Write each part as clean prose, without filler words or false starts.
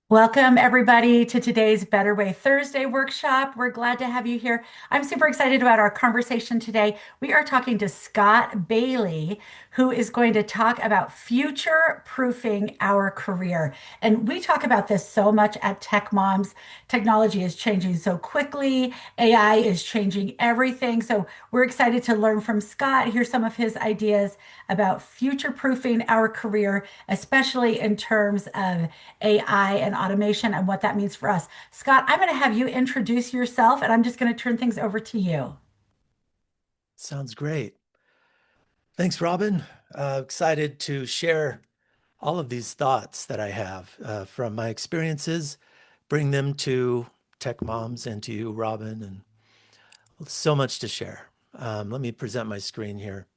Welcome, everybody, to today's Better Way Thursday workshop. We're glad to have you here. I'm super excited about our conversation today. We are talking to Scott Bailey, who is going to talk about future proofing our career. And we talk about this so much at Tech Moms. Technology is changing so quickly, AI is changing everything. So we're excited to learn from Scott, hear some of his ideas about future proofing our career, especially in terms of AI and automation and what that means for us. Scott, I'm going to have you introduce yourself and I'm just going to turn things over to you. Sounds great. Thanks, Robin. Excited to share all of these thoughts that I have from my experiences, bring them to tech moms and to you, Robin, and so much to share. Let me present my screen here.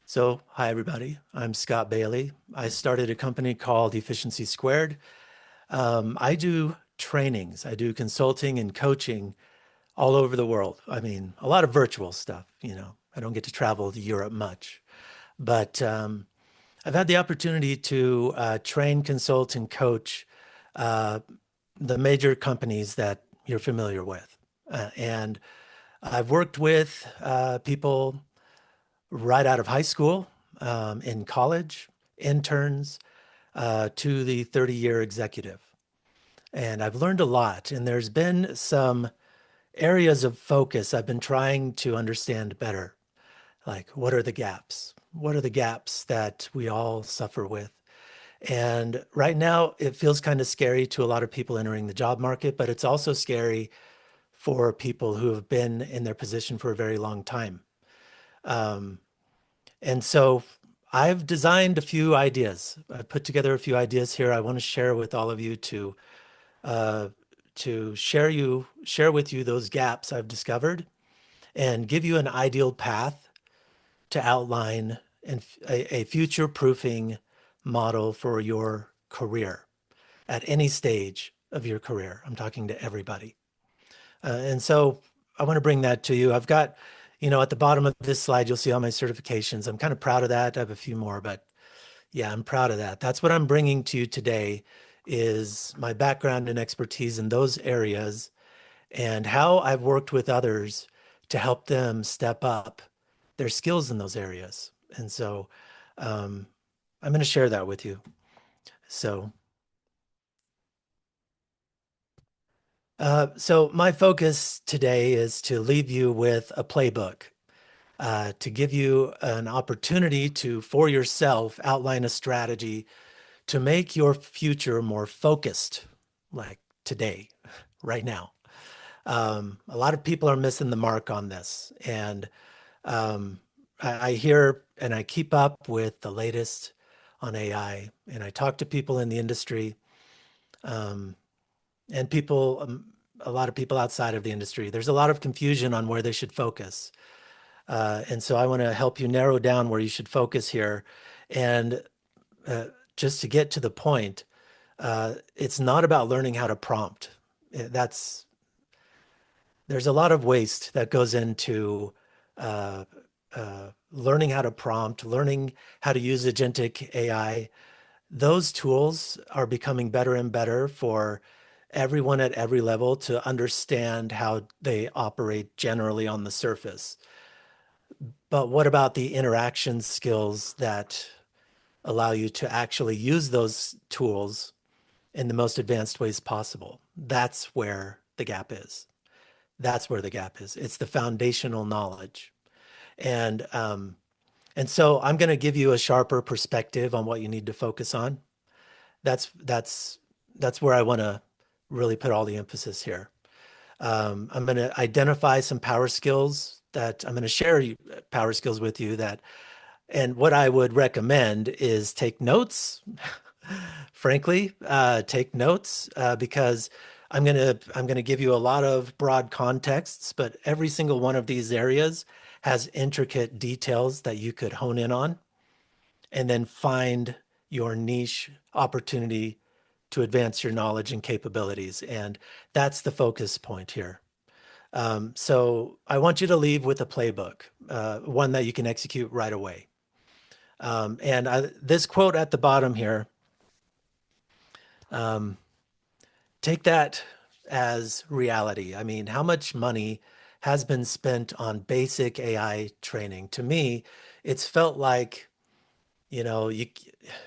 So, hi, everybody. I'm Scott Bailey. I started a company called Efficiency Squared. I do trainings, I do consulting and coaching all over the world. I mean, a lot of virtual stuff, I don't get to travel to Europe much, but I've had the opportunity to train, consult, and coach uh, the major companies that you're familiar with. And I've worked with people right out of high school, in college, interns, to the 30-year executive. And I've learned a lot. And there's been some areas of focus I've been trying to understand better. Like, what are the gaps? What are the gaps that we all suffer with? And right now, it feels kind of scary to a lot of people entering the job market, but it's also scary for people who have been in their position for a very long time. Um, and so I've designed a few ideas. I've put together a few ideas here I want to share with all of you uh, to share with you those gaps I've discovered and give you an ideal path to outline a future proofing model for your career at any stage of your career. I'm talking to everybody. And so I want to bring that to you. I've got, at the bottom of this slide, you'll see all my certifications. I'm kind of proud of that. I have a few more, but yeah, I'm proud of that. That's what I'm bringing to you today is my background and expertise in those areas and how I've worked with others to help them step up their skills in those areas. And so um, I'm going to share that with you. So, so my focus today is to leave you with a playbook, to give you an opportunity to, for yourself, outline a strategy to make your future more focused, like today, right now. A lot of people are missing the mark on this. And I hear and I keep up with the latest on AI, and I talk to people in the industry, um, and a lot of people outside of the industry. There's a lot of confusion on where they should focus. And so I want to help you narrow down where you should focus here. And uh, just to get to the point, it's not about learning how to prompt. That's There's a lot of waste that goes into uh, learning how to prompt, learning how to use agentic AI. Those tools are becoming better and better for everyone at every level to understand how they operate generally on the surface. But what about the interaction skills that allow you to actually use those tools in the most advanced ways possible? That's where the gap is. That's where the gap is. It's the foundational knowledge. And and so I'm going to give you a sharper perspective on what you need to focus on. That's that's that's where I want to really put all the emphasis here. I'm going to identify some power skills that I'm going to share power skills with you that, and what I would recommend is take notes. Frankly, take notes because I'm gonna give you a lot of broad contexts, but every single one of these areas has intricate details that you could hone in on and then find your niche opportunity to advance your knowledge and capabilities. And that's the focus point here. So I want you to leave with a playbook, one that you can execute right away. This quote at the bottom here Um, Take that as reality. I mean, how much money has been spent on basic AI training? To me, it's felt like, you know,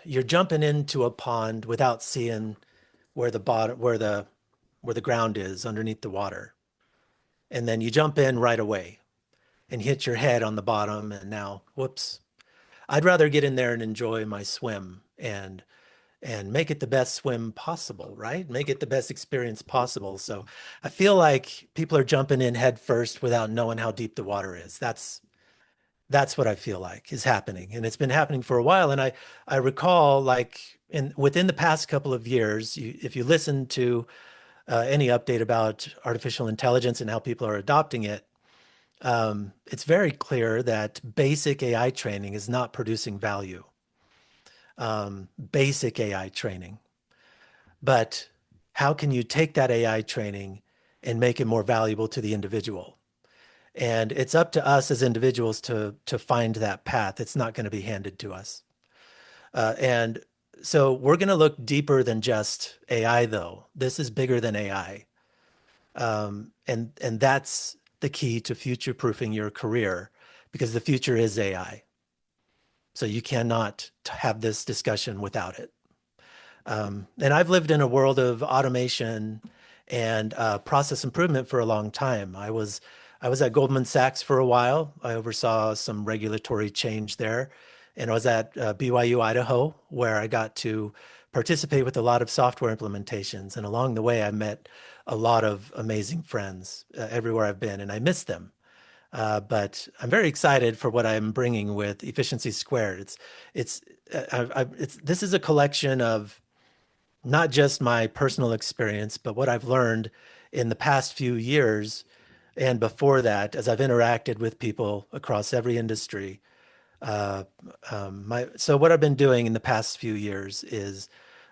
you're jumping into a pond without seeing where the bottom, where the ground is underneath the water. And then you jump in right away and hit your head on the bottom and now, whoops. I'd rather get in there and enjoy my swim and make it the best swim possible, right? Make it the best experience possible. So I feel like people are jumping in head first without knowing how deep the water is. That's what I feel like is happening. And it's been happening for a while. And I recall like within the past couple of years, if you listen to any update about artificial intelligence and how people are adopting it, it's very clear that basic AI training is not producing value. Basic AI training. But how can you take that AI training and make it more valuable to the individual? And it's up to us as individuals to find that path. It's not going to be handed to us. And so we're going to look deeper than just AI, though. This is bigger than AI. And that's the key to future-proofing your career because the future is AI. So you cannot have this discussion without it. And I've lived in a world of automation and process improvement for a long time. I was at Goldman Sachs for a while. I oversaw some regulatory change there, and I was at BYU Idaho, where I got to participate with a lot of software implementations. And along the way, I met a lot of amazing friends everywhere I've been, and I miss them. But I'm very excited for what I'm bringing with Efficiency Squared. It's, this is a collection of not just my personal experience, but what I've learned in the past few years and before that, as I've interacted with people across every industry. Uh, so what I've been doing in the past few years is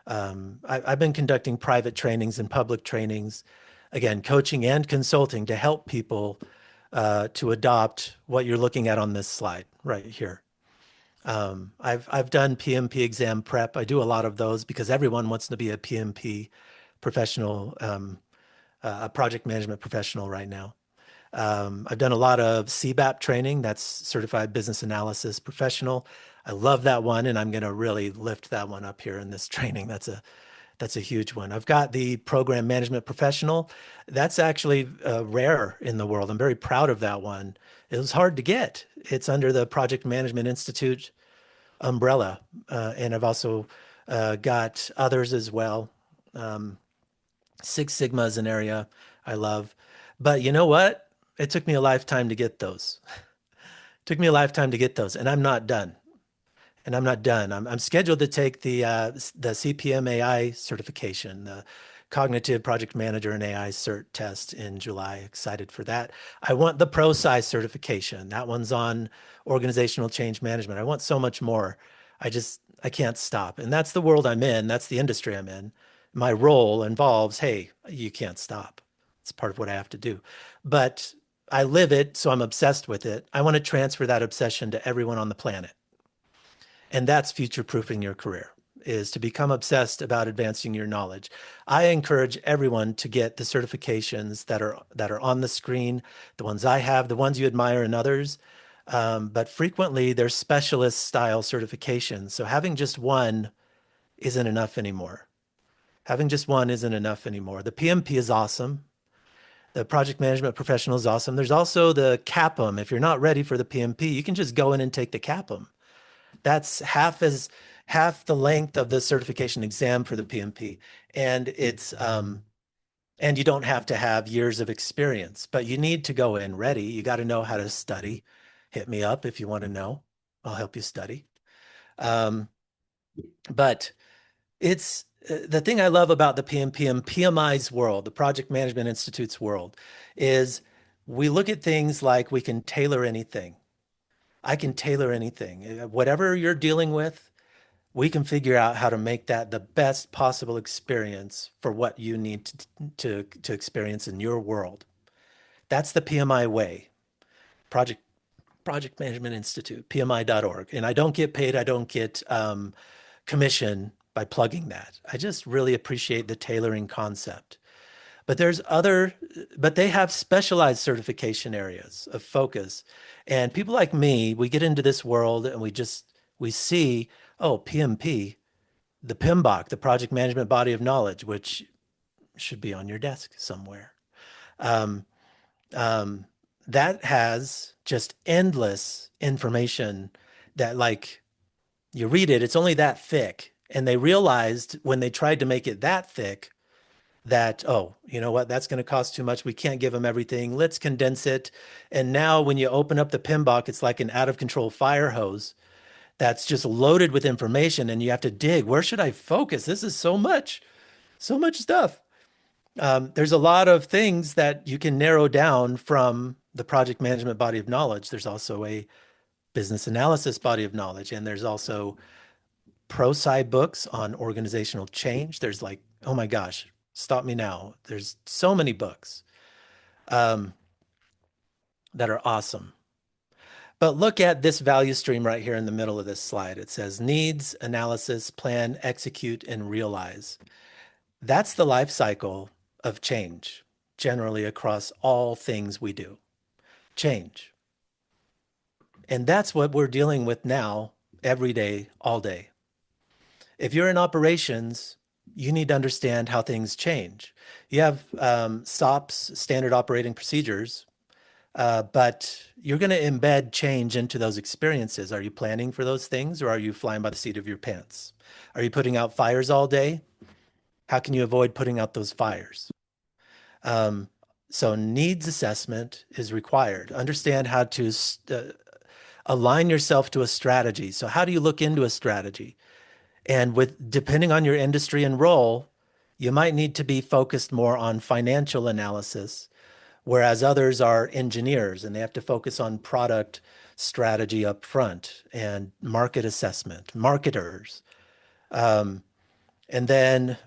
I've been conducting private trainings and public trainings, again, coaching and consulting to help people to adopt what you're looking at on this slide right here. I've done PMP exam prep. I do a lot of those because everyone wants to be a PMP professional, a project management professional right now. I've done a lot of CBAP training. That's Certified Business Analysis Professional. I love that one, and I'm going to really lift that one up here in this training. That's a huge one. I've got the Program Management Professional. That's actually rare in the world. I'm very proud of that one. It was hard to get. It's under the Project Management Institute umbrella. And I've also got others as well. Six Sigma is an area I love. But you know what? It took me a lifetime to get those. It took me a lifetime to get those, and I'm not done. And I'm not done. I'm scheduled to take the CPM AI certification, the Cognitive Project Manager and AI Cert test in July. Excited for that. I want the ProSci certification. That one's on organizational change management. I want so much more. I can't stop. And that's the world I'm in. That's the industry I'm in. My role involves, hey, you can't stop. It's part of what I have to do. But I live it, so I'm obsessed with it. I want to transfer that obsession to everyone on the planet. And that's future proofing your career is to become obsessed about advancing your knowledge. I encourage everyone to get the certifications that are on the screen, the ones I have, the ones you admire in others. But frequently they're specialist style certifications. So having just one isn't enough anymore. Having just one isn't enough anymore. The PMP is awesome. The project management professional is awesome. There's also the CAPM. If you're not ready for the PMP, you can just go in and take the CAPM. That's half the length of the certification exam for the PMP. And and you don't have to have years of experience, but you need to go in ready. You got to know how to study. Hit me up if you want to know. I'll help you study. Um, but it's the thing I love about the PMP and PMI's world, the Project Management Institute's world, is we look at things like we can tailor anything. I can tailor anything. Whatever you're dealing with, we can figure out how to make that the best possible experience for what you need to experience in your world. That's the PMI way. Project Management Institute, PMI.org. And I don't get paid, I don't get commission by plugging that. I just really appreciate the tailoring concept. But there's other, but they have specialized certification areas of focus. And people like me, we get into this world and we see, oh, PMP, the PMBOK, the project management body of knowledge, which should be on your desk somewhere. Um, um, that has just endless information that, like, you read it, it's only that thick. And they realized when they tried to make it that thick that, oh, you know what, that's going to cost too much. We can't give them everything. Let's condense it. And now when you open up the PMBOK, it's like an out of control fire hose that's just loaded with information and you have to dig. Where should I focus? This is so much stuff. There's a lot of things that you can narrow down from the project management body of knowledge. There's also a business analysis body of knowledge, and there's also pro sci books on organizational change. There's like, oh my gosh, stop me now. There's so many books um, that are awesome. But look at this value stream right here in the middle of this slide. It says needs, analysis, plan, execute, and realize. That's the life cycle of change, generally across all things we do. Change. And that's what we're dealing with now, every day, all day. If you're in operations, you need to understand how things change. You have SOPs, standard operating procedures, but you're going to embed change into those experiences. Are you planning for those things, or are you flying by the seat of your pants? Are you putting out fires all day? How can you avoid putting out those fires? Um, so needs assessment is required. Understand how to align yourself to a strategy. So how do you look into a strategy? And with depending on your industry and role, you might need to be focused more on financial analysis, whereas others are engineers and they have to focus on product strategy up front and market assessment, marketers. Um, and then,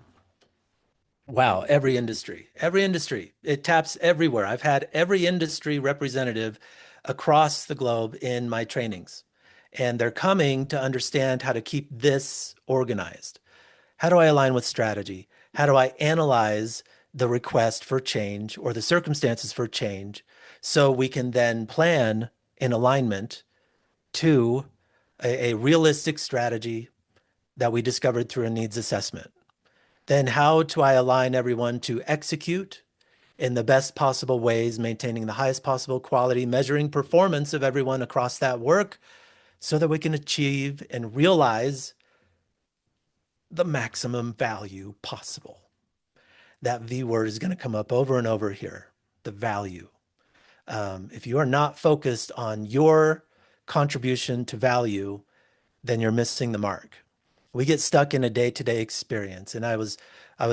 wow, every industry, it taps everywhere. I've had every industry representative across the globe in my trainings, and they're coming to understand how to keep this organized. How do I align with strategy? How do I analyze the request for change or the circumstances for change so we can then plan in alignment to a realistic strategy that we discovered through a needs assessment? Then how do I align everyone to execute in the best possible ways, maintaining the highest possible quality, measuring performance of everyone across that work so that we can achieve and realize the maximum value possible? That V word is going to come up over and over here, the value. If you are not focused on your contribution to value, then you're missing the mark. We get stuck in a day-to-day experience. And I was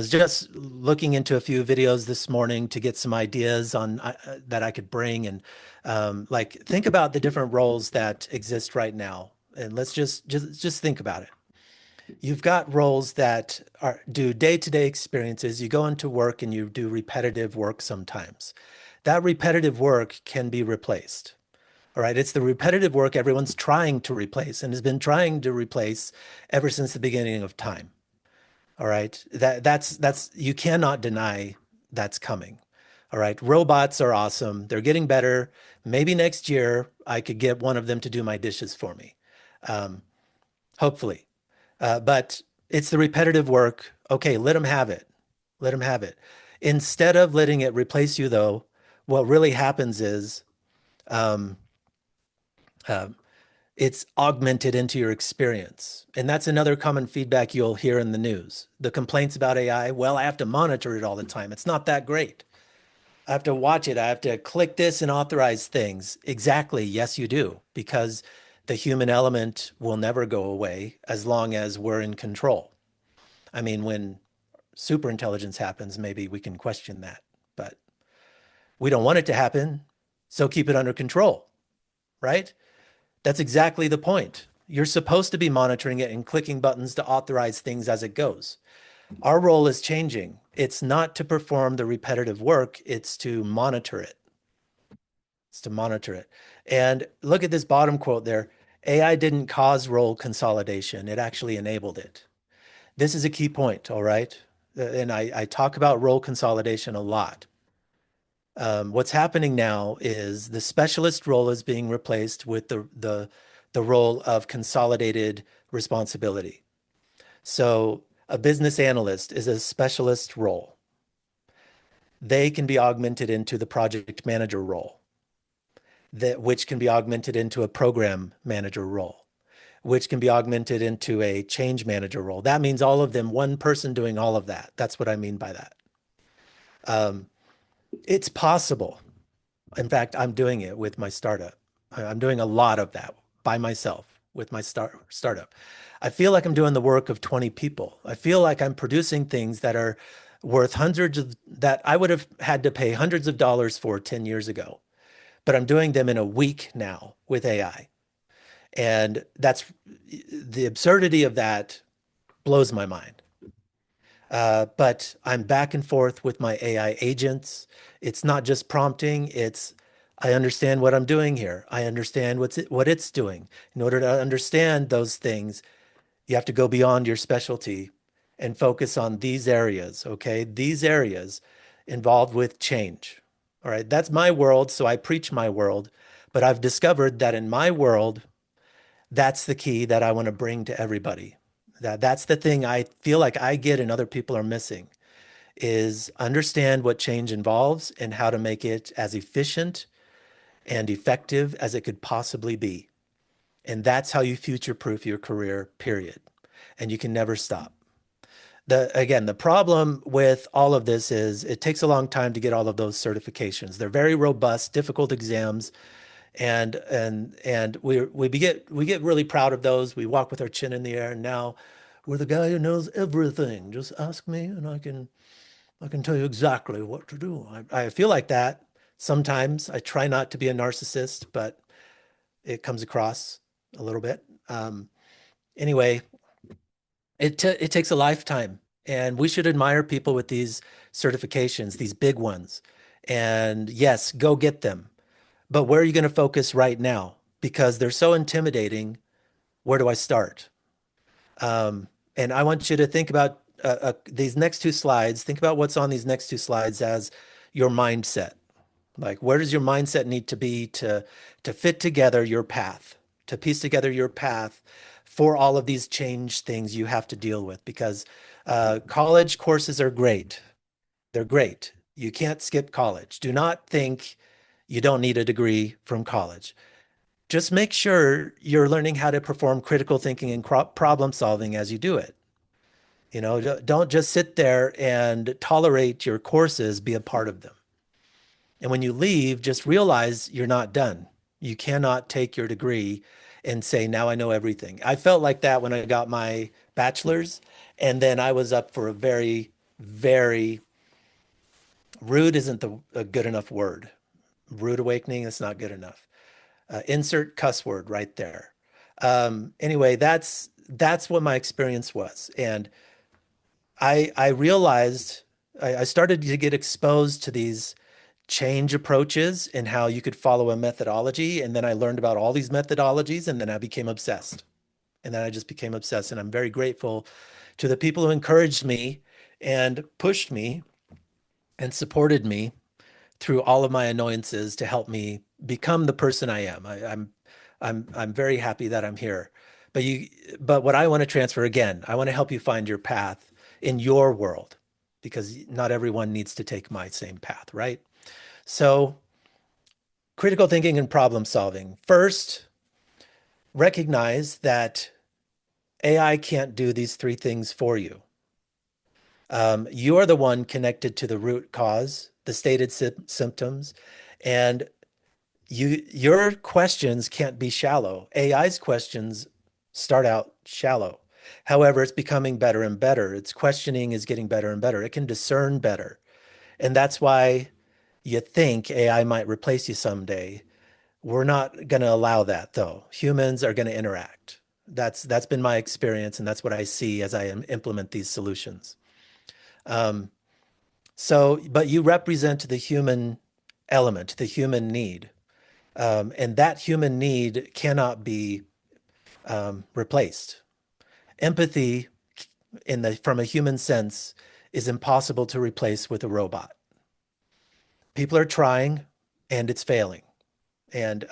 just looking into a few videos this morning to get some ideas on that I could bring. And like, think about the different roles that exist right now. And let's just think about it. You've got roles that do day-to-day experiences. You go into work and you do repetitive work sometimes. That repetitive work can be replaced. All right. It's the repetitive work everyone's trying to replace and has been trying to replace ever since the beginning of time. All right. That's you cannot deny that's coming. All right. Robots are awesome. They're getting better. Maybe next year I could get one of them to do my dishes for me. Um, Hopefully. But it's the repetitive work. Okay, let them have it. Let them have it. Instead of letting it replace you, though, what really happens is um, uh, it's augmented into your experience. And that's another common feedback you'll hear in the news. The complaints about AI, well, I have to monitor it all the time. It's not that great. I have to watch it. I have to click this and authorize things. Exactly. Yes, you do, because the human element will never go away as long as we're in control. I mean, when superintelligence happens, maybe we can question that, but we don't want it to happen. So keep it under control, right? That's exactly the point. You're supposed to be monitoring it and clicking buttons to authorize things as it goes. Our role is changing. It's not to perform the repetitive work, it's to monitor it. It's to monitor it. And look at this bottom quote there. AI didn't cause role consolidation, it actually enabled it. This is a key point, all right? And I talk about role consolidation a lot. What's happening now is the specialist role is being replaced with the role of consolidated responsibility. So a business analyst is a specialist role. They can be augmented into the project manager role, which can be augmented into a program manager role, which can be augmented into a change manager role. That means all of them, one person doing all of that. That's what I mean by that. Um, it's possible. In fact, I'm doing it with my startup. I'm doing a lot of that by myself with my startup. I feel like I'm doing the work of 20 people. I feel like I'm producing things that are worth that I would have had to pay hundreds of dollars for 10 years ago, but I'm doing them in a week now with AI. And that's the absurdity of that blows my mind. But I'm back and forth with my AI agents. It's not just prompting, it's I understand what I'm doing here. I understand what it's doing. In order to understand those things, you have to go beyond your specialty and focus on these areas, okay? These areas involved with change. All right, that's my world, so I preach my world, but I've discovered that in my world, that's the key that I want to bring to everybody. That's the thing I feel like I get and other people are missing is understand what change involves and how to make it as efficient and effective as it could possibly be. And that's how you future-proof your career, period. And you can never stop. Again, the problem with all of this is it takes a long time to get all of those certifications. They're very robust, difficult exams, and we get really proud of those. We walk with our chin in the air, and now we're the guy who knows everything. Just ask me, and I can tell you exactly what to do. I feel like that sometimes. I try not to be a narcissist, but it comes across a little bit. Anyway, it takes a lifetime, and we should admire people with these certifications, these big ones. And yes, go get them. But where are you going to focus right now? Because they're so intimidating. Where do I start? And I want you to think about these next two slides. Think about what's on these next two slides as your mindset. Like, where does your mindset need to be to fit together your path, to piece together your path for all of these change things you have to deal with? Because college courses are great. They're great. You can't skip college. Do not think you don't need a degree from college. Just make sure you're learning how to perform critical thinking and problem solving as you do it. You know, don't just sit there and tolerate your courses, be a part of them. And when you leave, just realize you're not done. You cannot take your degree and say, now I know everything. I felt like that when I got my bachelor's. And then I was up for a very, very rude isn't a good enough word. Rude awakening, that's not good enough. Insert cuss word right there. Anyway, that's what my experience was. And I realized I started to get exposed to these change approaches and how you could follow a methodology. And then I learned about all these methodologies, and then I became obsessed. And then I just became obsessed. And I'm very grateful to the people who encouraged me and pushed me and supported me through all of my annoyances to help me become the person I am. I'm very happy that I'm here. But what I want to transfer again, I want to help you find your path in your world because not everyone needs to take my same path, right? So critical thinking and problem solving. First, recognize that AI can't do these three things for you. You are the one connected to the root cause, the stated symptoms, and your questions can't be shallow. AI's questions start out shallow. However, it's becoming better and better. Its questioning is getting better and better. It can discern better. And that's why you think AI might replace you someday. We're not going to allow that though. Humans are going to interact. That's been my experience, and that's what I see as I implement these solutions. Um, but you represent the human element, the human need. And that human need cannot be replaced. Empathy from a human sense is impossible to replace with a robot. People are trying and it's failing. And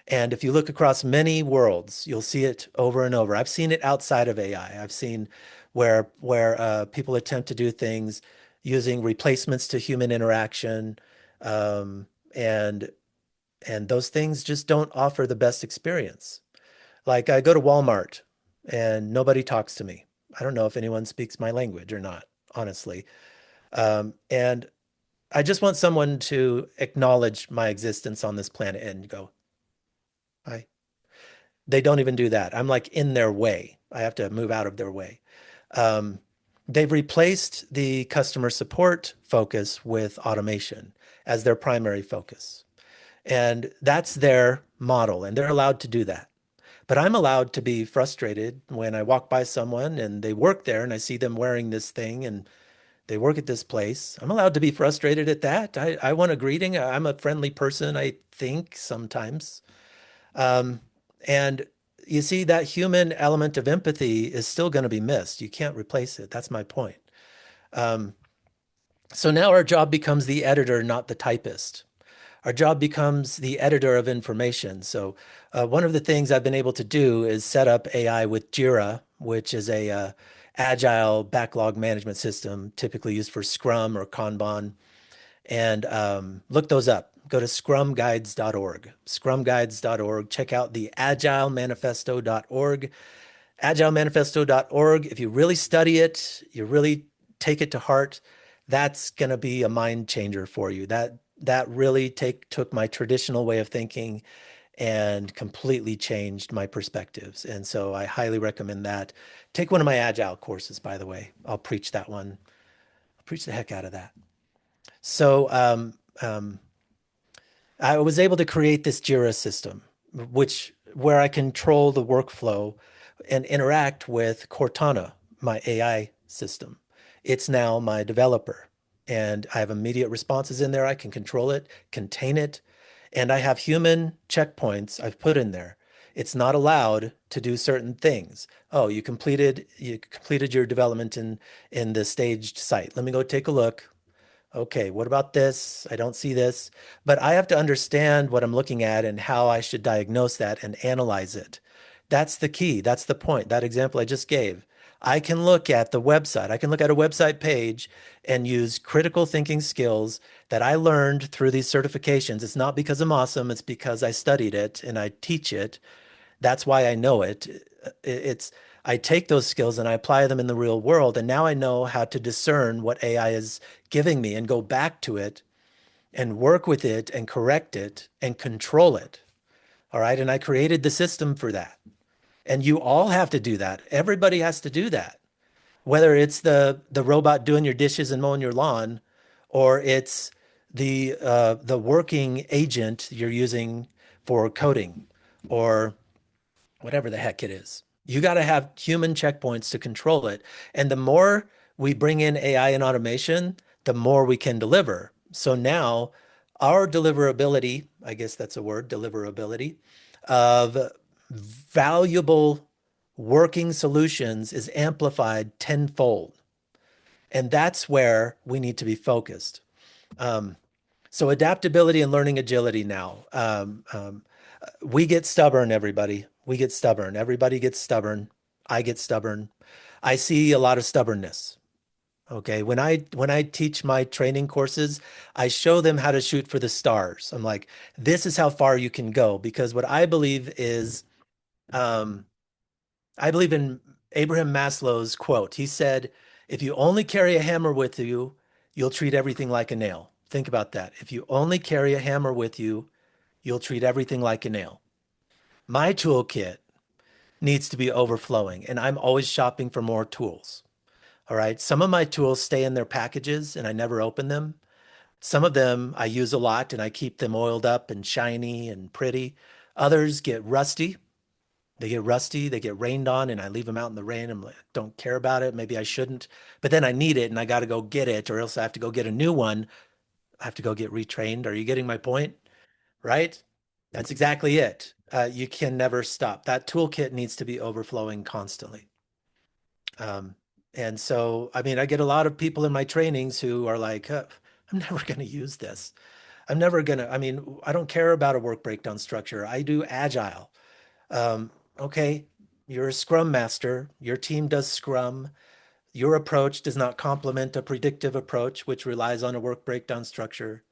and if you look across many worlds, you'll see it over and over. I've seen it outside of AI. I've seen where people attempt to do things using replacements to human interaction, um, and and those things just don't offer the best experience. Like I go to Walmart and nobody talks to me. I don't know if anyone speaks my language or not, honestly. And I just want someone to acknowledge my existence on this planet and go, hi. They don't even do that. I'm like in their way. I have to move out of their way. Um, they've replaced the customer support focus with automation as their primary focus. And that's their model, and they're allowed to do that. But I'm allowed to be frustrated when I walk by someone and they work there and I see them wearing this thing and they work at this place. I'm allowed to be frustrated at that. I want a greeting. I'm a friendly person, I think, sometimes. Um, and you see, that human element of empathy is still going to be missed. You can't replace it. That's my point. Um, so now our job becomes the editor, not the typist. Our job becomes the editor of information. So one of the things I've been able to do is set up AI with Jira, which is a agile backlog management system, typically used for Scrum or Kanban. And look those up. Go to scrumguides.org, scrumguides.org. Check out the agilemanifesto.org, agilemanifesto.org. If you really study it, you really take it to heart, that's going to be a mind changer for you. That really took my traditional way of thinking and completely changed my perspectives. And so I highly recommend that. Take one of my Agile courses, by the way. I'll preach that one. I'll preach the heck out of that. So I was able to create this Jira system, which where I control the workflow and interact with Cortana, my AI system. It's now my developer, and I have immediate responses in there. I can control it, contain it, and I have human checkpoints I've put in there. It's not allowed to do certain things. Oh, you completed your development in the staged site. Let me go take a look. Okay, what about this? I don't see this. But I have to understand what I'm looking at and how I should diagnose that and analyze it. That's the key. That's the point. That example I just gave. I can look at the website. I can look at a website page and use critical thinking skills that I learned through these certifications. It's not because I'm awesome, it's because I studied it and I teach it. That's why I know it. It's I take those skills and I apply them in the real world, and now I know how to discern what AI is giving me and go back to it and work with it and correct it and control it. All right. And I created the system for that. And you all have to do that. Everybody has to do that. Whether it's the robot doing your dishes and mowing your lawn, or it's the working agent you're using for coding, or whatever the heck it is. You got to have human checkpoints to control it. And the more we bring in AI and automation, the more we can deliver. So now our deliverability, I guess that's a word, deliverability of valuable working solutions is amplified tenfold. And that's where we need to be focused. Um, so adaptability and learning agility now. We get stubborn, everybody. We get stubborn. Everybody gets stubborn. I get stubborn. I see a lot of stubbornness. Okay. When I teach my training courses, I show them how to shoot for the stars. I'm like, this is how far you can go. Because what I believe is, um, I believe in Abraham Maslow's quote. He said, if you only carry a hammer with you, you'll treat everything like a nail. Think about that. If you only carry a hammer with you, you'll treat everything like a nail. My toolkit needs to be overflowing, and I'm always shopping for more tools. All right. Some of my tools stay in their packages and I never open them. Some of them I use a lot and I keep them oiled up and shiny and pretty. Others get rusty. They get rusty, they get rained on, and I leave them out in the rain. I'm like, don't care about it. Maybe I shouldn't. But then I need it and I got to go get it, or else I have to go get a new one. I have to go get retrained. Are you getting my point? Right? That's exactly it. You can never stop. That toolkit needs to be overflowing constantly. And so, I mean, I get a lot of people in my trainings who are like, I'm never going to use this. I'm never going to, I mean, I don't care about a work breakdown structure. I do Agile. Okay, you're a Scrum master. Your team does Scrum. Your approach does not complement a predictive approach, which relies on a work breakdown structure.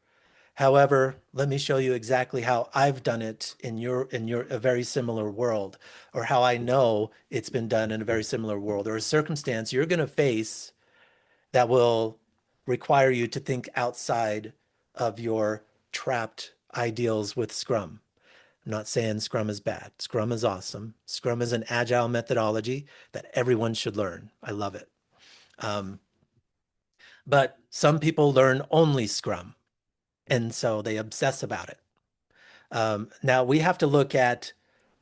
However, let me show you exactly how I've done it in your a very similar world, or how I know it's been done in a very similar world, or a circumstance you're going to face that will require you to think outside of your trapped ideals with Scrum. I'm not saying Scrum is bad. Scrum is awesome. Scrum is an agile methodology that everyone should learn. I love it. Um, but some people learn only Scrum, and so they obsess about it. Now we have to look at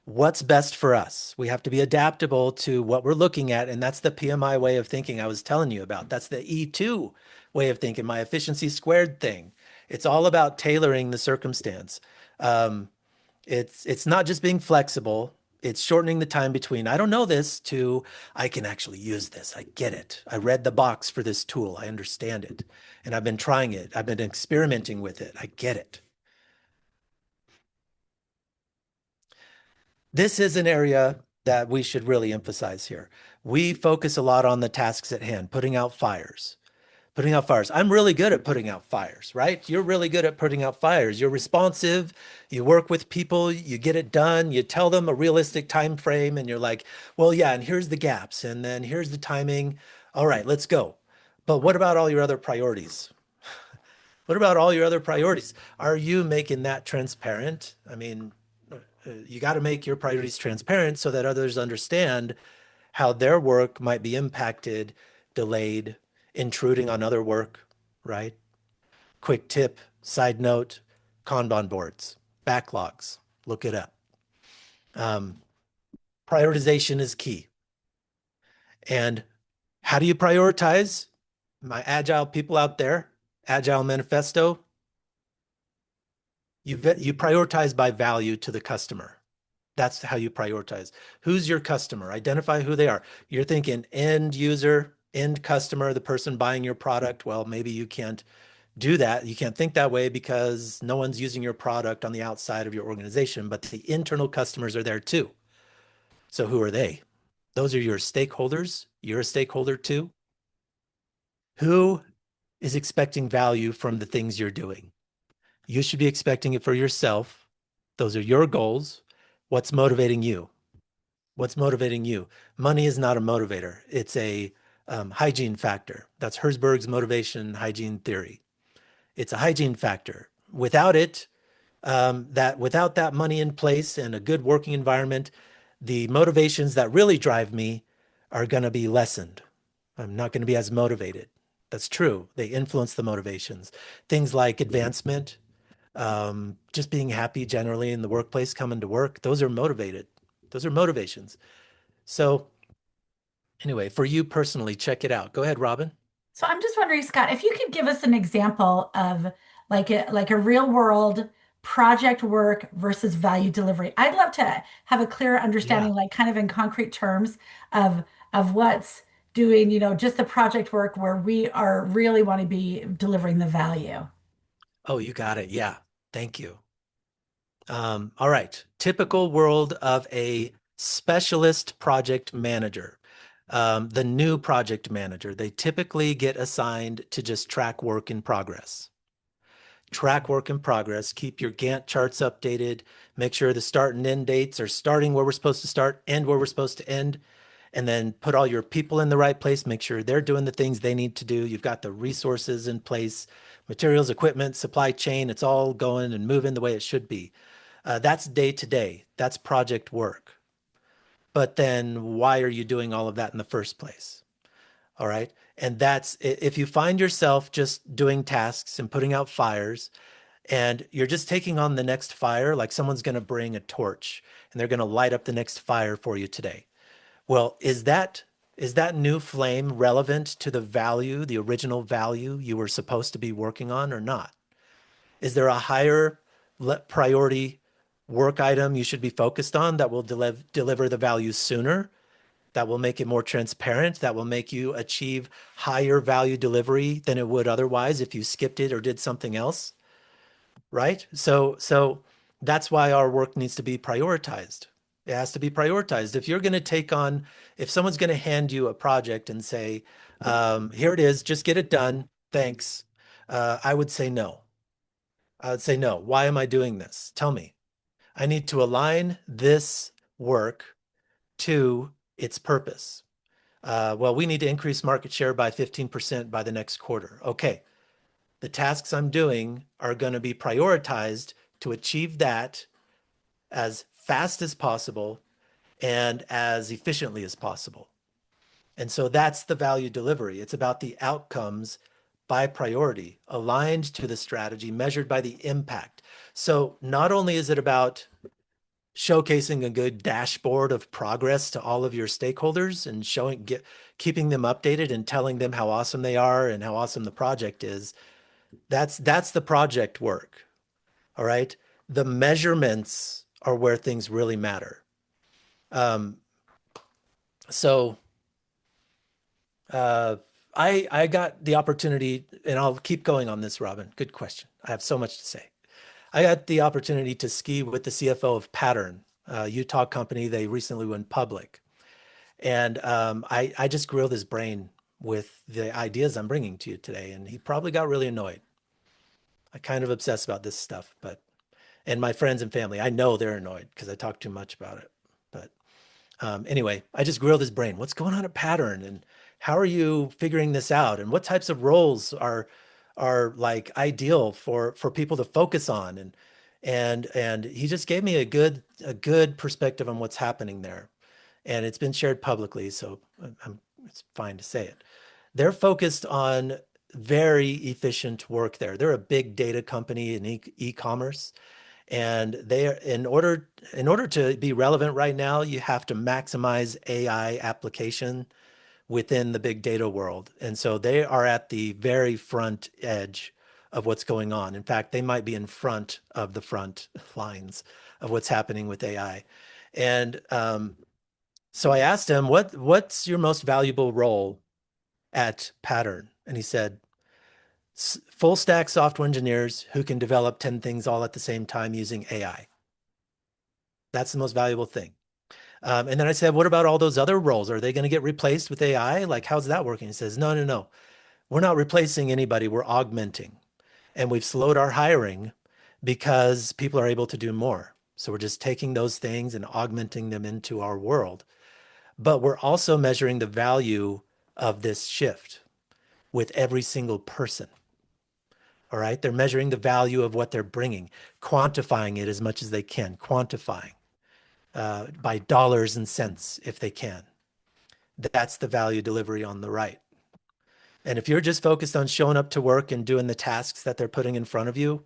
what's best for us. We have to be adaptable to what we're looking at. And that's the PMI way of thinking I was telling you about. That's the E2 way of thinking, my efficiency squared thing. It's all about tailoring the circumstance. Um, it's not just being flexible. It's shortening the time between I don't know this to I can actually use this. I get it. I read the box for this tool. I understand it. And I've been trying it. I've been experimenting with it. I get it. This is an area that we should really emphasize here. We focus a lot on the tasks at hand, putting out fires. Putting out fires. I'm really good at putting out fires, right? You're really good at putting out fires. You're responsive. You work with people. You get it done. You tell them a realistic time frame, and you're like, "Well, yeah, and here's the gaps, and then here's the timing. All right, let's go." But what about all your other priorities? What about all your other priorities? Are you making that transparent? I mean, you got to make your priorities transparent so that others understand how their work might be impacted, delayed, intruding on other work, right? Quick tip, side note, Kanban boards, backlogs, look it up. Um, Prioritization is key. And how do you prioritize? My agile people out there, Agile Manifesto, you prioritize by value to the customer. That's how you prioritize. Who's your customer? Identify who they are. You're thinking end user, end customer, the person buying your product. Well, maybe you can't do that. You can't think that way because no one's using your product on the outside of your organization, but the internal customers are there too. So who are they? Those are your stakeholders. You're a stakeholder too. Who is expecting value from the things you're doing? You should be expecting it for yourself. Those are your goals. What's motivating you? What's motivating you? Money is not a motivator. It's a hygiene factor. That's Herzberg's motivation hygiene theory. It's a hygiene factor. Without it, without that money in place and a good working environment, the motivations that really drive me are going to be lessened. I'm not going to be as motivated. That's true. They influence the motivations. Things like advancement, just being happy generally in the workplace, coming to work, those are motivated. Those are motivations. So anyway, for you personally, check it out. Go ahead, Robin. So I'm just wondering, Scott, if you could give us an example of like a real world project work versus value delivery. I'd love to have a clearer Yeah. understanding, like kind of in concrete terms of what's doing, just the project work where we are really want to be delivering the value. Oh, you got it. Yeah. Thank you. All right. Typical world of a specialist project manager. The new project manager, they typically get assigned to just track work in progress. Track work in progress, keep your Gantt charts updated, make sure the start and end dates are starting where we're supposed to start, end where we're supposed to end, and then put all your people in the right place, make sure they're doing the things they need to do. You've got the resources in place, materials, equipment, supply chain, it's all going and moving the way it should be. That's day to day, that's project work. But then why are you doing all of that in the first place? All right. And that's if you find yourself just doing tasks and putting out fires, and you're just taking on the next fire, like someone's going to bring a torch and they're going to light up the next fire for you today. Well, is that new flame relevant to the value, the original value you were supposed to be working on or not? Is there a higher priority work item you should be focused on that will deliver the value sooner? that will make it more transparent, that will make you achieve higher value delivery than it would otherwise if you skipped it or did something else, right? So that's why our work needs to be prioritized. It has to be prioritized. If you're going to take on, if someone's going to hand you a project and say, here it is, just get it done, thanks. I would say no. I would say no. Why am I doing this? Tell me. I need to align this work to its purpose. Well, we need to increase market share by 15% by the next quarter. Okay, the tasks I'm doing are going to be prioritized to achieve that as fast as possible and as efficiently as possible. And so that's the value delivery. It's about the outcomes by priority, aligned to the strategy, measured by the impact. So not only is it about showcasing a good dashboard of progress to all of your stakeholders and keeping them updated and telling them how awesome they are and how awesome the project is. That's the project work. All right. The measurements are where things really matter. Um, so uh, I got the opportunity, and I'll keep going on this, Robin. Good question. I have so much to say. I got the opportunity to ski with the CFO of Pattern, a Utah company. They recently went public. And I just grilled his brain with the ideas I'm bringing to you today. And he probably got really annoyed. I kind of obsess about this stuff, and my friends and family, I know they're annoyed because I talk too much about it. But anyway, I just grilled his brain. What's going on at Pattern? And how are you figuring this out? And what types of roles are like ideal for people to focus on? And he just gave me a good perspective on what's happening there. And it's been shared publicly, so it's fine to say it. They're focused on very efficient work there. They're a big data company in e-commerce, and they are, in order to be relevant right now, you have to maximize AI application within the big data world. And so they are at the very front edge of what's going on. In fact, they might be in front of the front lines of what's happening with AI. And so I asked him, what's your most valuable role at Pattern? And he said, full stack software engineers who can develop 10 things all at the same time using AI. That's the most valuable thing. And then I said, what about all those other roles? Are they going to get replaced with AI? Like, how's that working? He says, no, no, no. We're not replacing anybody. We're augmenting. And we've slowed our hiring because people are able to do more. So we're just taking those things and augmenting them into our world. But we're also measuring the value of this shift with every single person. All right. They're measuring the value of what they're bringing, quantifying it as much as they can, quantifying by dollars and cents if they can. That's the value delivery on the right. And if you're just focused on showing up to work and doing the tasks that they're putting in front of you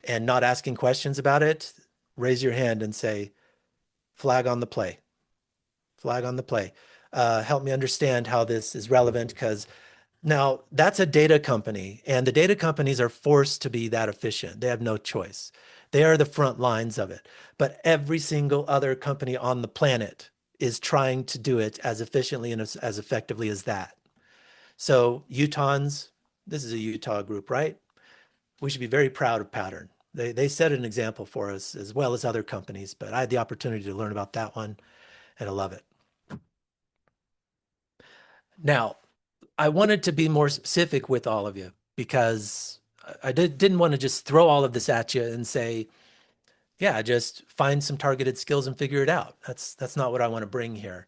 and not asking questions about it, raise your hand and say, flag on the play, flag on the play. Help me understand how this is relevant, because now that's a data company, and the data companies are forced to be that efficient. They have no choice. They are the front lines of it. But every single other company on the planet is trying to do it as efficiently and as effectively as that. So Utahns, this is a Utah group, right? We should be very proud of Pattern. They set an example for us as well as other companies, but I had the opportunity to learn about that one and I love it. Now, I wanted to be more specific with all of you because I didn't want to just throw all of this at you and say, yeah, just find some targeted skills and figure it out. That's not what I want to bring here.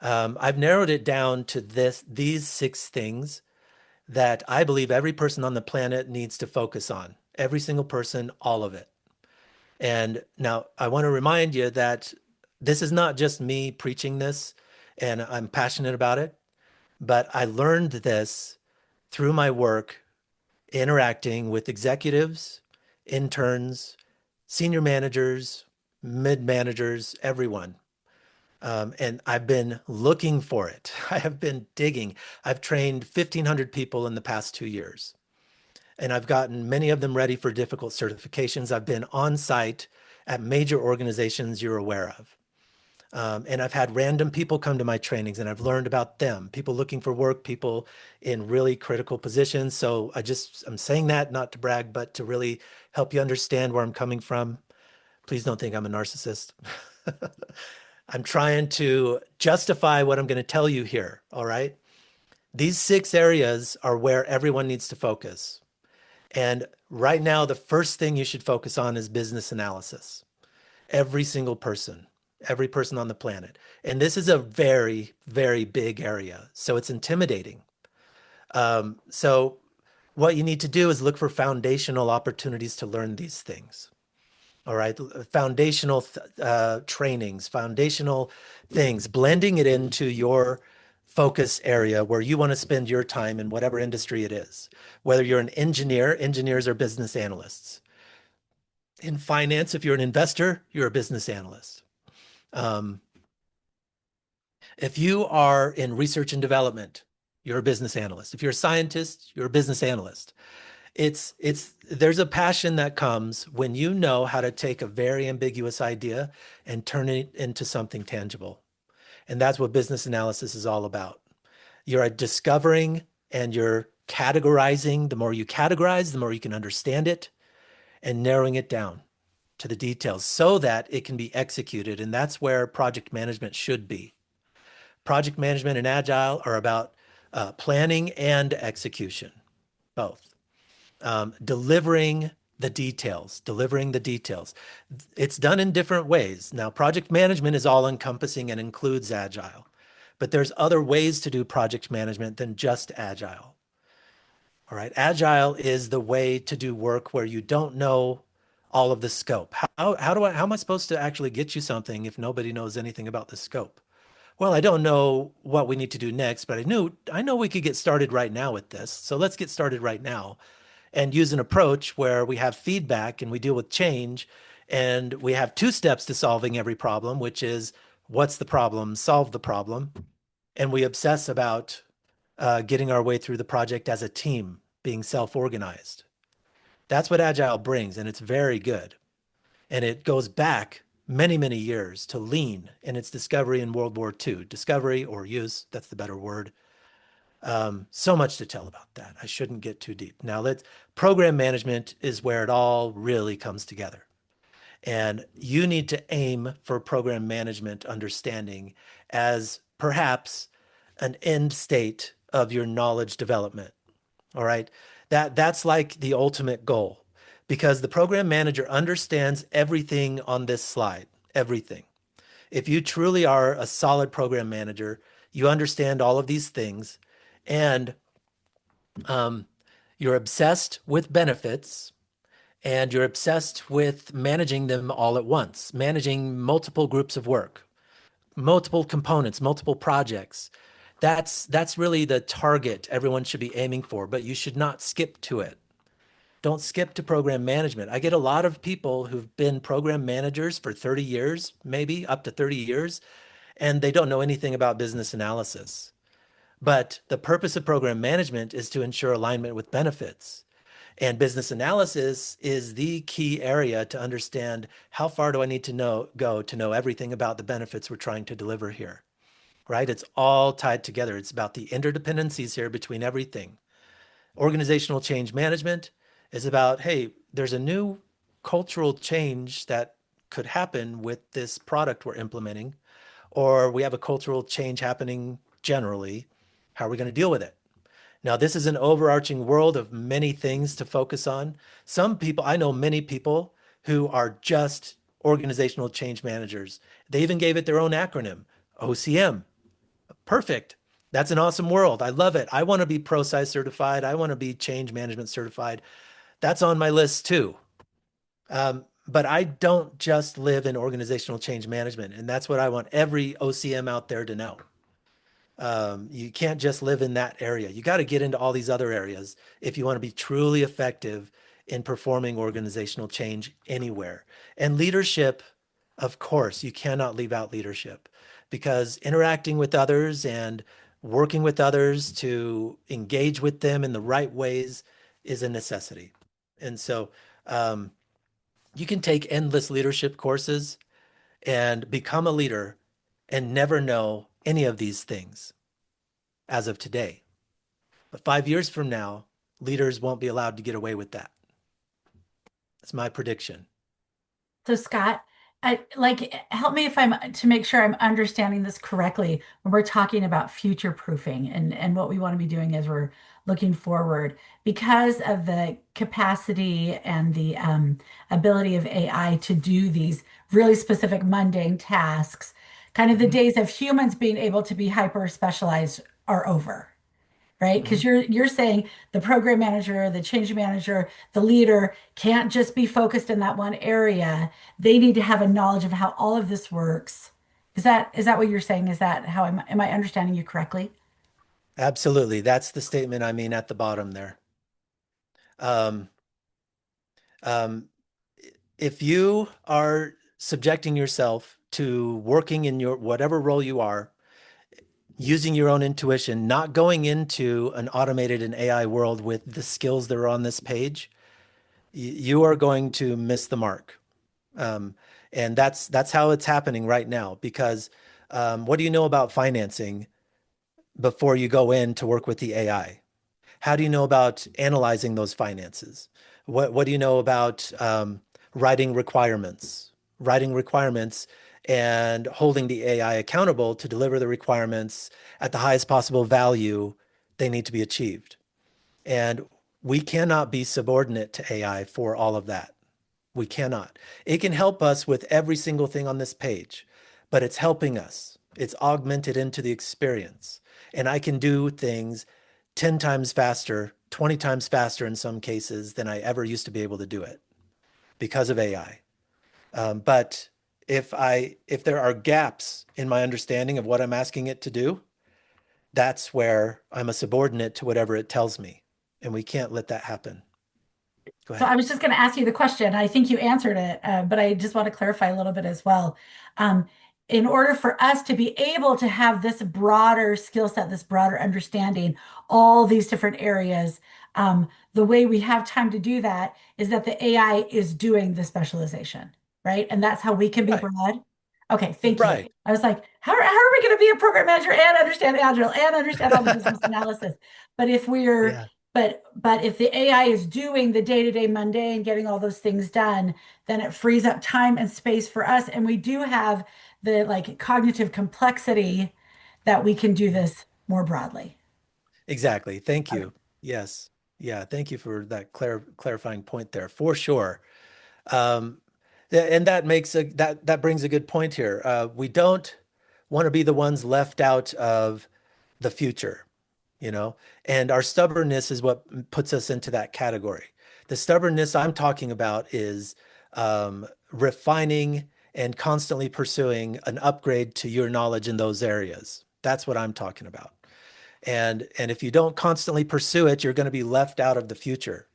I've narrowed it down to these 6 things that I believe every person on the planet needs to focus on. Every single person, all of it. And now I want to remind you that this is not just me preaching this, and I'm passionate about it, but I learned this through my work interacting with executives, interns, senior managers, mid managers, everyone. And I've been looking for it. I have been digging. I've trained 1,500 people in the past 2 years, and I've gotten many of them ready for difficult certifications. I've been on site at major organizations you're aware of. And I've had random people come to my trainings and I've learned about them, people looking for work, people in really critical positions. So I'm saying that not to brag, but to really help you understand where I'm coming from. Please don't think I'm a narcissist. I'm trying to justify what I'm going to tell you here. All right. These 6 areas are where everyone needs to focus. And right now, the first thing you should focus on is business analysis. Every single person, every person on the planet. And this is a very, very big area. So it's intimidating. So what you need to do is look for foundational opportunities to learn these things. All right. Foundational trainings, foundational things, blending it into your focus area where you want to spend your time in whatever industry it is. Whether you're an engineer, engineers are business analysts. In finance, if you're an investor, you're a business analyst. Um, if you are in research and development, you're a business analyst. If you're a scientist, you're a business analyst. There's a passion that comes when you know how to take a very ambiguous idea and turn it into something tangible. And that's what business analysis is all about. You're discovering and you're categorizing. The more you categorize, the more you can understand it and narrowing it down to the details so that it can be executed. And that's where project management should be. Project management and Agile are about planning and execution, both. Delivering the details, delivering the details. It's done in different ways. Now, project management is all encompassing and includes Agile, but there's other ways to do project management than just Agile. All right. Agile is the way to do work where you don't know all of the scope. How am I supposed to actually get you something if nobody knows anything about the scope? Well, I don't know what we need to do next, but I know we could get started right now with this. So let's get started right now and use an approach where we have feedback and we deal with change and we have 2 steps to solving every problem, which is what's the problem, solve the problem. And we obsess about getting our way through the project as a team, being self-organized. That's what Agile brings, and it's very good. And it goes back many, many years to lean in its discovery in World War II. Discovery or use, that's the better word. So much to tell about that. I shouldn't get too deep. Now, program management is where it all really comes together. And you need to aim for program management understanding as perhaps an end state of your knowledge development. All right. That's like the ultimate goal because the program manager understands everything on this slide, everything. If you truly are a solid program manager, you understand all of these things and you're obsessed with benefits and you're obsessed with managing them all at once, managing multiple groups of work, multiple components, multiple projects. That's really the target everyone should be aiming for, but you should not skip to it. Don't skip to program management. I get a lot of people who've been program managers for 30 years, maybe up to 30 years, and they don't know anything about business analysis. But the purpose of program management is to ensure alignment with benefits. And business analysis is the key area to understand how far do I need to go to know everything about the benefits we're trying to deliver here, right? It's all tied together. It's about the interdependencies here between everything. Organizational change management is about, hey, there's a new cultural change that could happen with this product we're implementing, or we have a cultural change happening generally. How are we going to deal with it? Now, this is an overarching world of many things to focus on. Some people, I know many people who are just organizational change managers. They even gave it their own acronym, OCM. Perfect. That's an awesome world. I love it. I want to be ProSci certified. I want to be change management certified. That's on my list too. But I don't just live in organizational change management. And that's what I want every OCM out there to know. You can't just live in that area. You got to get into all these other areas if you want to be truly effective in performing organizational change anywhere. And leadership, of course, you cannot leave out leadership because interacting with others and working with others to engage with them in the right ways is a necessity. And so um, you can take endless leadership courses and become a leader and never know any of these things as of today. But 5 years from now, leaders won't be allowed to get away with that. That's my prediction. So Scott, help me if I'm to make sure I'm understanding this correctly when we're talking about future proofing and what we want to be doing as we're looking forward because of the capacity and the ability of AI to do these really specific mundane tasks. Kind of the Mhm, days of humans being able to be hyper specialized are over, right? Because mhm. you're saying the program manager, the change manager, the leader can't just be focused in that one area. They need to have a knowledge of how all of this works. Is that what you're saying? Is that how am I understanding you correctly? Absolutely. That's the statement I mean at the bottom there. Um, um, if you are subjecting yourself to working in your whatever role you are, using your own intuition, not going into an automated and AI world with the skills that are on this page, you are going to miss the mark. Um, and that's how it's happening right now. Because what do you know about financing before you go in to work with the AI? How do you know about analyzing those finances? What do you know about writing requirements? Writing requirements and holding the AI accountable to deliver the requirements at the highest possible value they need to be achieved. And we cannot be subordinate to AI for all of that. We cannot. It can help us with every single thing on this page, but it's helping us. It's augmented into the experience. And I can do things 10 times faster, 20 times faster in some cases than I ever used to be able to do it because of AI. But if there are gaps in my understanding of what I'm asking it to do, that's where I'm a subordinate to whatever it tells me. And we can't let that happen. Go So ahead. I was just going to ask you the question. I think you answered it, but I just want to clarify a little bit as well. Um, in order for us to be able to have this broader skill set, this broader understanding, all these different areas, the way we have time to do that is that the AI is doing the specialization, right? And that's how we can be Right. broad. Okay, thank you. Right. I was like, how are we going to be a program manager and understand Agile and understand all the business analysis? But if we're Yeah. but if the AI is doing the day-to-day mundane, getting all those things done, then it frees up time and space for us. And we do have the like cognitive complexity that we can do this more broadly. Exactly. Thank Okay. you. Yes. Yeah. Thank you for that clarifying point there, for sure. Um, and that brings a good point here. We don't want to be the ones left out of the future, you know, and our stubbornness is what puts us into that category. The stubbornness I'm talking about is refining and constantly pursuing an upgrade to your knowledge in those areas. That's what I'm talking about. And if you don't constantly pursue it, you're going to be left out of the future.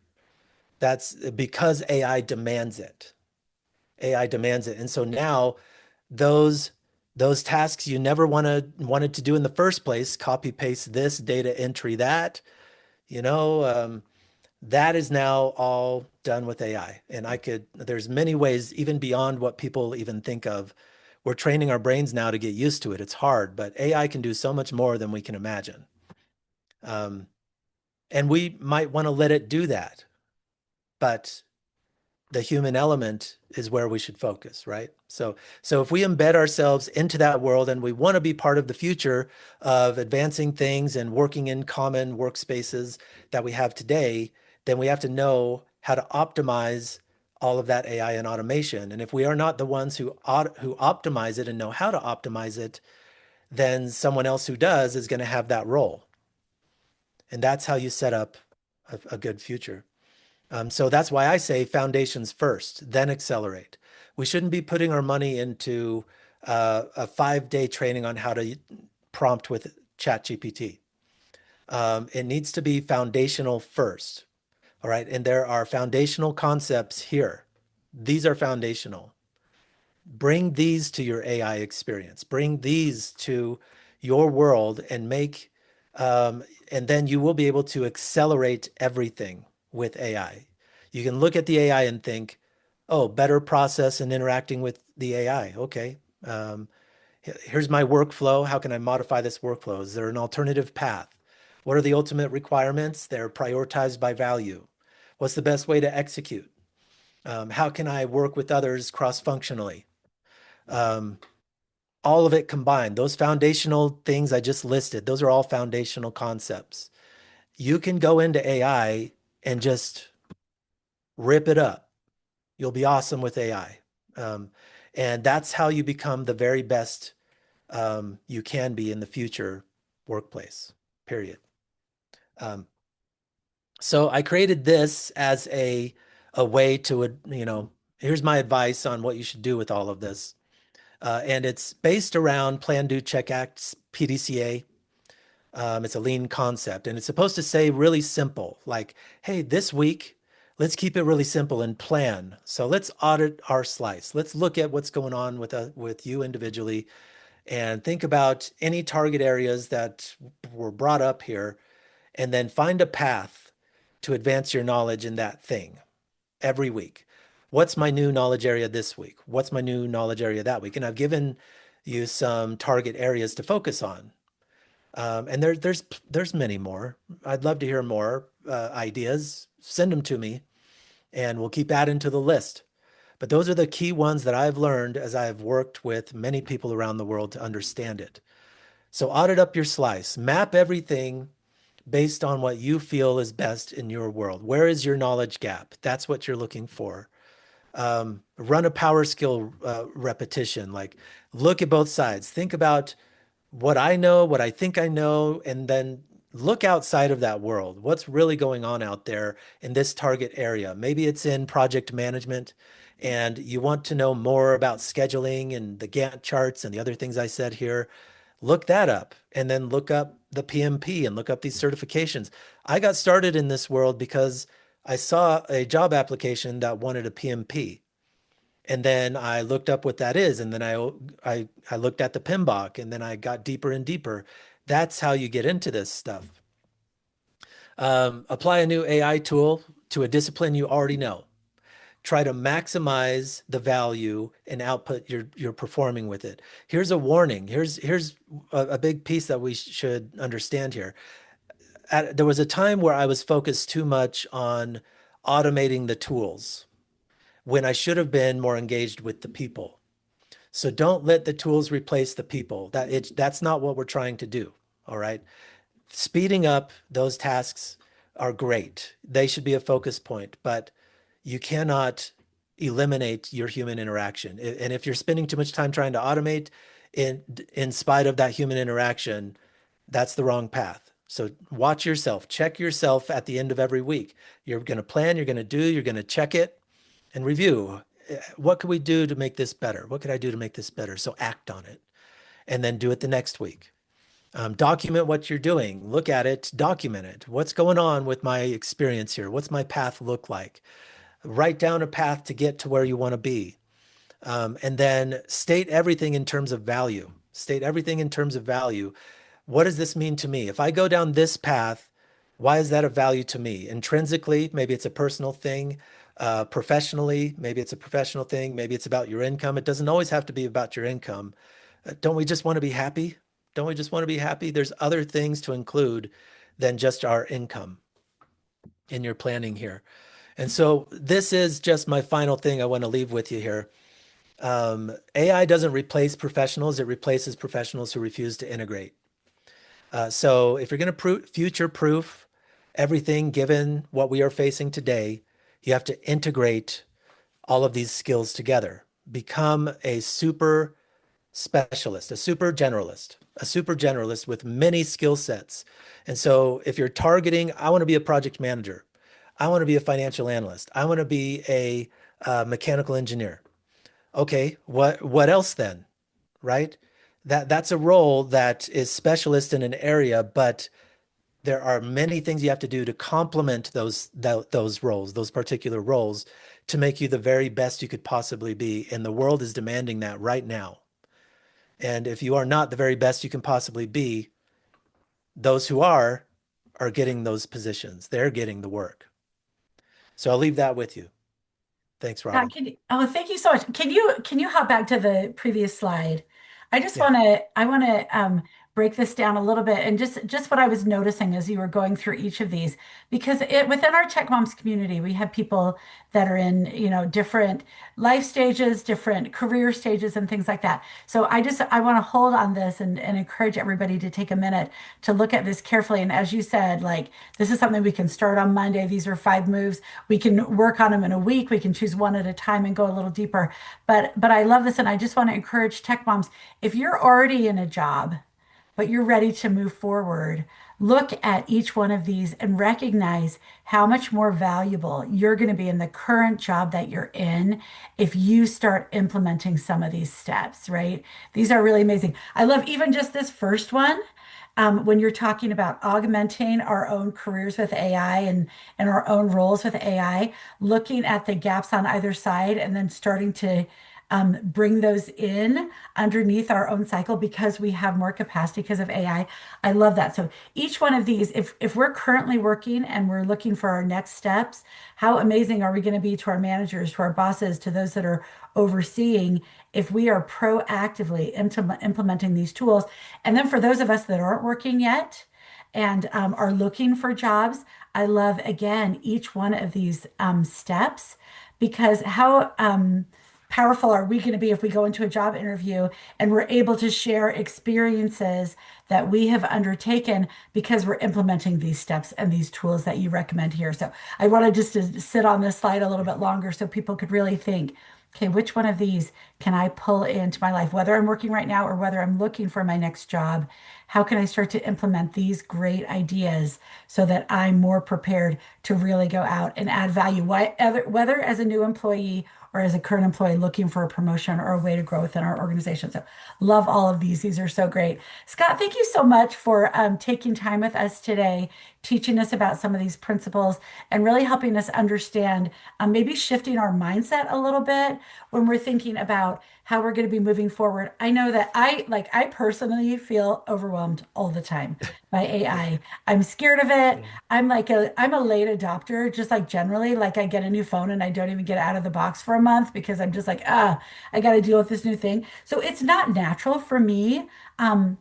That's because AI demands it. AI demands it. And so now those those tasks you never wanted to do in the first place, copy paste this, data entry that, you know, that is now all done with AI. And there's many ways, even beyond what people even think of. We're training our brains now to get used to it. It's hard, but AI can do so much more than we can imagine. Um, and we might want to let it do that, but the human element is where we should focus, right? So if we embed ourselves into that world and we want to be part of the future of advancing things and working in common workspaces that we have today, then we have to know how to optimize all of that AI and automation. And if we are not the ones who optimize it and know how to optimize it, then someone else who does is going to have that role. And that's how you set up a good future. So that's why I say foundations first, then accelerate. We shouldn't be putting our money into a 5-day training on how to prompt with ChatGPT. It needs to be foundational first. All right. And there are foundational concepts here. These are foundational. Bring these to your AI experience. Bring these to your world and and then you will be able to accelerate everything with AI. You can look at the AI and think, oh, better process and interacting with the AI. Okay. Here's my workflow. How can I modify this workflow? Is there an alternative path? What are the ultimate requirements? They're prioritized by value. What's the best way to execute? How can I work with others cross-functionally? Um, all of it combined, those foundational things I just listed, those are all foundational concepts. You can go into AI and just rip it up. You'll be awesome with AI. Um, and that's how you become the very best you can be in the future workplace, period. Um, so I created this as a way to, here's my advice on what you should do with all of this. And it's based around Plan, Do, Check, Act, PDCA. It's a lean concept, and it's supposed to say really simple, like, hey, this week, let's keep it really simple and plan. So let's audit our slice. Let's look at what's going on with you individually and think about any target areas that were brought up here, and then find a path to advance your knowledge in that thing every week. What's my new knowledge area this week? What's my new knowledge area that week? And I've given you some target areas to focus on. And there's many more. I'd love to hear more ideas. Send them to me, and we'll keep adding to the list. But those are the key ones that I've learned as I've worked with many people around the world to understand it. So audit up your slice, map everything based on what you feel is best in your world. Where is your knowledge gap? That's what you're looking for. Run a power skill repetition. Like, look at both sides. Think about what I know, what I think I know, and then look outside of that world. What's really going on out there in this target area? Maybe it's in project management and you want to know more about scheduling and the Gantt charts and the other things I said here. Look that up and then look up the PMP and look up these certifications. I got started in this world because I saw a job application that wanted a PMP. And then I looked up what that is, and then I looked at the PMBOK, and then I got deeper and deeper. That's how you get into this stuff. Apply a new AI tool to a discipline you already know. Try to maximize the value and output you're performing with it. Here's a warning. Here's a big piece that we should understand here. There was a time where I was focused too much on automating the tools when I should have been more engaged with the people. So don't let the tools replace the people. That's not what we're trying to do. All right. Speeding up those tasks are great. They should be a focus point, but you cannot eliminate your human interaction. And if you're spending too much time trying to automate in spite of that human interaction, that's the wrong path. So watch yourself, check yourself at the end of every week. You're going to plan, you're going to do, you're going to check it and review. What could we do to make this better? What could I do to make this better? So act on it and then do it the next week. Document what you're doing. Look at it, document it. What's going on with my experience here? What's my path look like? Write down a path to get to where you want to be. And then state everything in terms of value. State everything in terms of value. What does this mean to me? If I go down this path, why is that of value to me? Intrinsically, maybe it's a personal thing. Professionally, maybe it's a professional thing. Maybe it's about your income. It doesn't always have to be about your income. Don't we just want to be happy? Don't we just want to be happy? There's other things to include than just our income in your planning here. And so this is just my final thing I want to leave with you here. AI doesn't replace professionals, it replaces professionals who refuse to integrate. So if you're going to future proof everything given what we are facing today, you have to integrate all of these skills together. Become a super specialist, a super generalist with many skill sets. And so if you're targeting, I want to be a project manager, I want to be a financial analyst, I want to be a mechanical engineer. Okay, what else then? Right? That's a role that is specialist in an area, but there are many things you have to do to complement those roles, those particular roles, to make you the very best you could possibly be. And the world is demanding that right now. And if you are not the very best you can possibly be, those who are getting those positions. They're getting the work. So I'll leave that with you. Thanks, Robin. Thank you so much. Can you hop back to the previous slide? Yeah. I want to break this down a little bit and just what I was noticing as you were going through each of these, because within our Tech Moms community, we have people that are in, different life stages, different career stages and things like that. So I want to hold on this and encourage everybody to take a minute to look at this carefully. And as you said, like this is something we can start on Monday. These are 5 moves. We can work on them in a week. We can choose one at a time and go a little deeper. But I love this, and I just want to encourage tech moms, if you're already in a job, but you're ready to move forward, look at each one of these and recognize how much more valuable you're going to be in the current job that you're in if you start implementing some of these steps, right? These are really amazing. I love even just this first one. When you're talking about augmenting our own careers with AI and our own roles with AI, looking at the gaps on either side and then starting to bring those in underneath our own cycle because we have more capacity because of AI. I love that. So each one of these, if we're currently working and we're looking for our next steps, how amazing are we going to be to our managers, to our bosses, to those that are overseeing if we are proactively implementing these tools? And then for those of us that aren't working yet and are looking for jobs, I love again each one of these steps because how powerful are we going to be if we go into a job interview and we're able to share experiences that we have undertaken because we're implementing these steps and these tools that you recommend here. So I wanted just to sit on this slide a little bit longer so people could really think, okay, which one of these can I pull into my life, whether I'm working right now or whether I'm looking for my next job? How can I start to implement these great ideas so that I'm more prepared to really go out and add value, whether as a new employee or as a current employee looking for a promotion or a way to grow within our organization. So love all of these. These are so great. Scott, thank you so much for taking time with us today, teaching us about some of these principles and really helping us understand, maybe shifting our mindset a little bit when we're thinking about how we're going to be moving forward. I know that I personally feel overwhelmed all the time by AI. I'm scared of it. Yeah. I'm a late adopter, just like generally, like I get a new phone and I don't even get out of the box for a month because I'm just like, I got to deal with this new thing. So it's not natural for me. Um,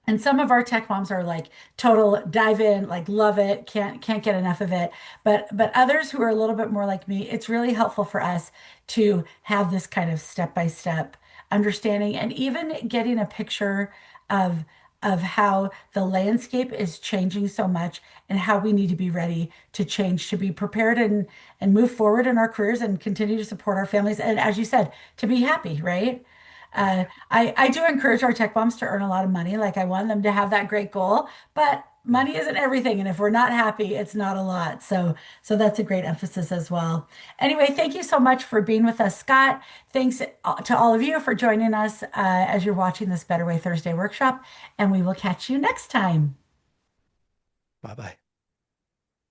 and some of our tech moms are like total dive in, like love it, can't get enough of it. But others who are a little bit more like me, it's really helpful for us to have this kind of step by step understanding and even getting a picture of how the landscape is changing so much and how we need to be ready to change, to be prepared and move forward in our careers and continue to support our families. And as you said, to be happy, right? I do encourage our tech moms to earn a lot of money. Like I want them to have that great goal, but Yeah. money isn't everything. And if we're not happy, it's not a lot. So that's a great emphasis as well. Anyway, thank you so much for being with us, Scott. Thanks to all of you for joining us as you're watching this Better Way Thursday workshop. And we will catch you next time. Bye bye.